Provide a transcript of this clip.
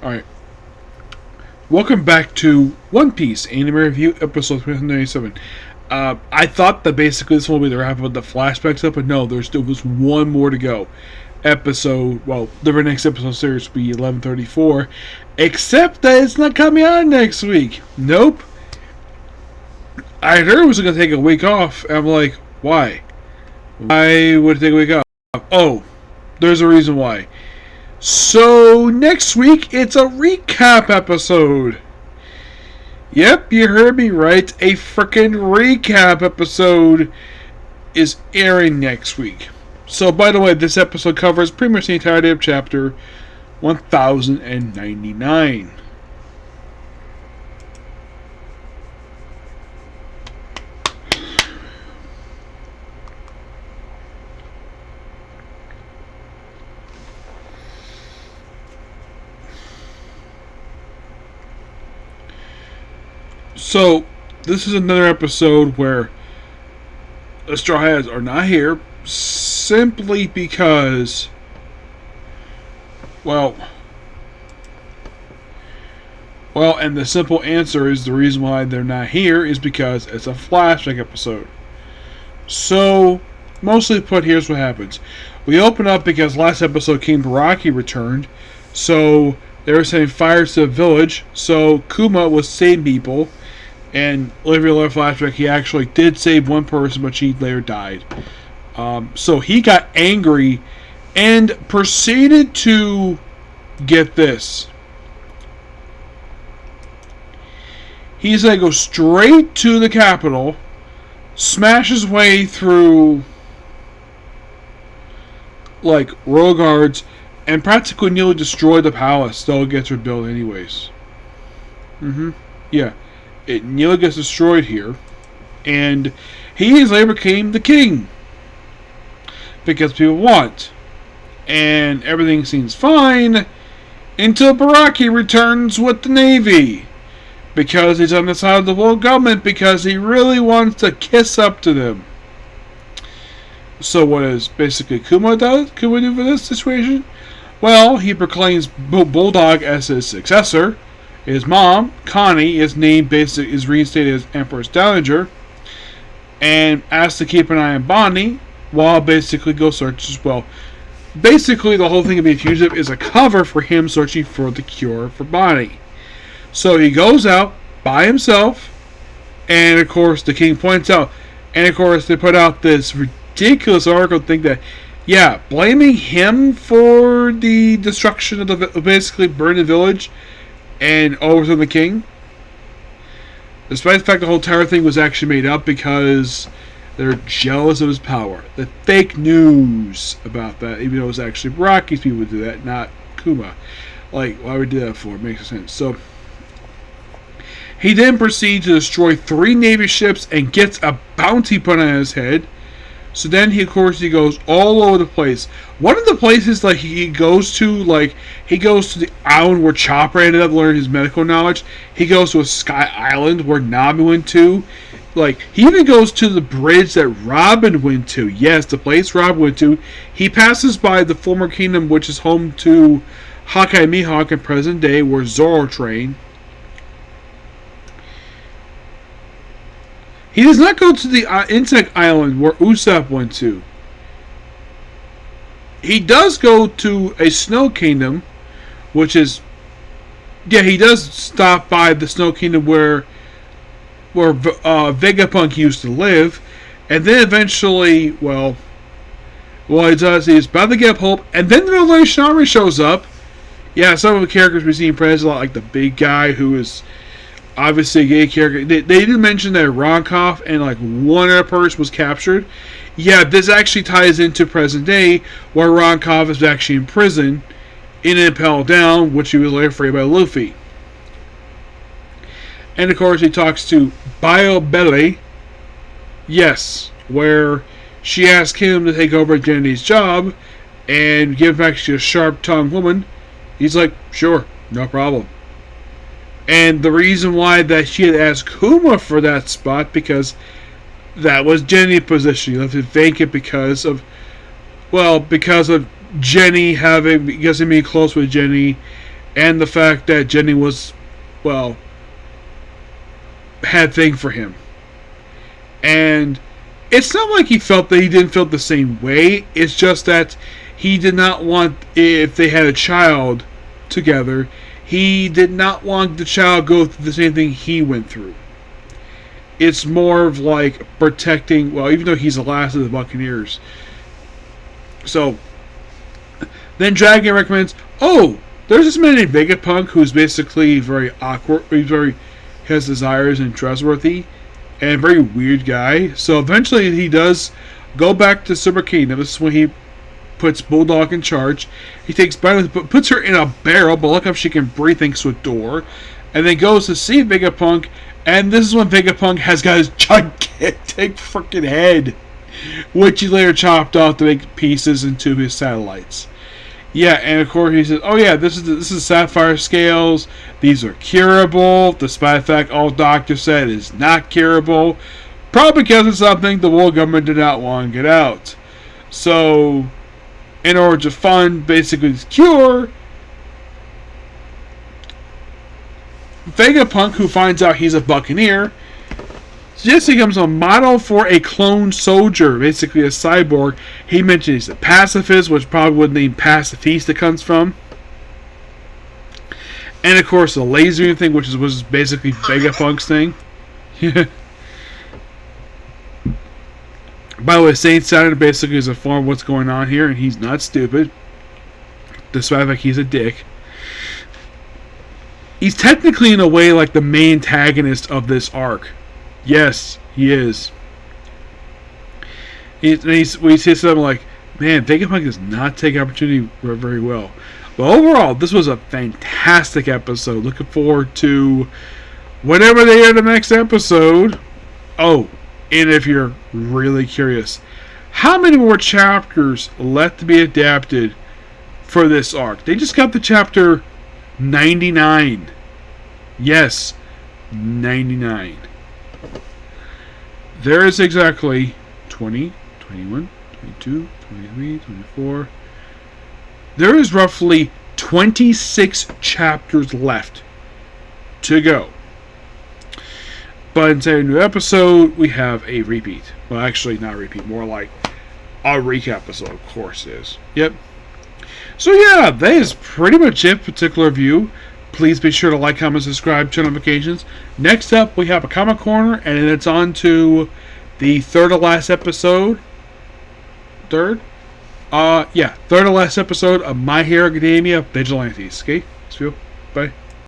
Alright. Welcome back to One Piece Anime Review, episode 397. I thought that basically this one would be the wrap up of the flashbacks up, but no, there still was one more to go. The very next episode series will be 1134, except that it's not coming out next week. Nope. I heard it was going to take a week off, and I'm like, why? Why would it take a week off? Oh, there's a reason why. So, next week, it's a recap episode. Yep, you heard me right. A frickin' recap episode is airing next week. So, by the way, this episode covers pretty much the entirety of chapter 1099. So, this is another episode where the Straw Hats are not here simply because, and the simple answer is the reason why they're not here is because it's a flashback episode. So, mostly put, here's what happens. We open up because last episode King Baraki returned, so they were setting fires to the village, so Kuma was saving people. And later flashback, he actually did save one person, but she later died. So he got angry and proceeded to get this. He's going to go straight to the capital, smash his way through royal guards, and practically nearly destroy the palace. Though it gets rebuilt anyways. Yeah. It nearly gets destroyed here, and he later became the king because people want, and everything seems fine until Baraki returns with the navy because he's on the side of the world government because he really wants to kiss up to them. So what is basically Kuma do for this situation? Well, he proclaims Bulldog as his successor. His mom, Connie, is reinstated as Empress Dowager, and asks to keep an eye on Bonnie while basically go search as well. Basically, the whole thing of being fugitive is a cover for him searching for the cure for Bonnie. So he goes out by himself, and of course the king points out, and of course they put out this ridiculous article thing that, yeah, blaming him for the destruction of basically burning the village and overthrow the king, despite the fact the whole entire thing was actually made up because they're jealous of his power. The fake news about that, even though it was actually Baraki's people who do that, not Kuma. Why would we do that for? It makes no sense. So, he then proceeds to destroy 3 Navy ships and gets a bounty put on his head. So then he goes all over the place. One of the places he goes to the island where Chopper ended up learning his medical knowledge. He goes to a sky island where Nami went to. He even goes to the bridge that Robin went to. Yes, the place Robin went to. He passes by the former kingdom, which is home to Hawkeye and Mihawk in present day, where Zoro trained. He does not go to the insect island where Usopp went to. He does go to a snow kingdom, which is... Yeah, he does stop by the snow kingdom where Vegapunk used to live. And then eventually, he does, he's about to get hope. And then the Revelation Army shows up. Yeah, some of the characters we've seen present, like the big guy who is... obviously a gay character. They did mention that Ronkov and one other person was captured. Yeah, this actually ties into present day where Ronkov is actually in prison in Impel Down, which he was later freed by Luffy. And of course he talks to Bio Belle. Yes, where she asks him to take over Jenny's job and give back to a sharp-tongued woman. He's like, sure, no problem. And the reason why that she had asked Kuma for that spot, because that was Jenny's position. He left it vacant because of Jenny being close with Jenny and the fact that Jenny was, well, had a thing for him. And it's not like he felt that he didn't feel the same way. It's just that he did not want, if they had a child together, he did not want the child go through the same thing he went through. It's more of like protecting, well, even though he's the last of the Buccaneers. So, then Dragon recommends, oh, there's this man named Vegapunk who's basically very awkward, he has desires and trustworthy, and a very weird guy. So eventually he does go back to Super Kingdom. This is when he puts Bulldog in charge. He takes Battle, puts her in a barrel, but look how she can breathe thanks to a door. And then goes to see Vegapunk, and this is when Vegapunk has got his gigantic freaking head, which he later chopped off to make pieces into his satellites. Yeah, and of course he says, oh yeah, this is sapphire scales. These are curable, despite the fact all doctors said is not curable. Probably because of something the world government did not want to get out. So, in order to fund basically this cure, Vegapunk, who finds out he's a Buccaneer, just becomes a model for a clone soldier, basically a cyborg. He mentioned he's a pacifist, which probably would name Pacifist it comes from. And of course the laser thing, which was basically Vegapunk's thing. By the way, Saint Saturn basically is informed what's going on here, and he's not stupid, despite the fact he's a dick. He's technically, in a way, like the main antagonist of this arc. Yes, he is. We say something like, man, Vegapunk does not take opportunity very well. But overall, this was a fantastic episode. Looking forward to whenever they air the next episode. Oh, and if you're really curious, how many more chapters left to be adapted for this arc? They just got the chapter 99. Yes, 99. There is exactly 20, 21, 22, 23, 24. There is roughly 26 chapters left to go. But instead of a new episode, we have a repeat. Well, actually, not a repeat, more like a recap episode, of course, is. Yep. So, yeah, that is pretty much it, particular review. Please be sure to like, comment, subscribe, turn notifications. Next up, we have a Comic Corner, and then it's on to the third to last episode. Third to last episode of My Hero Academia Vigilantes. Okay? Bye.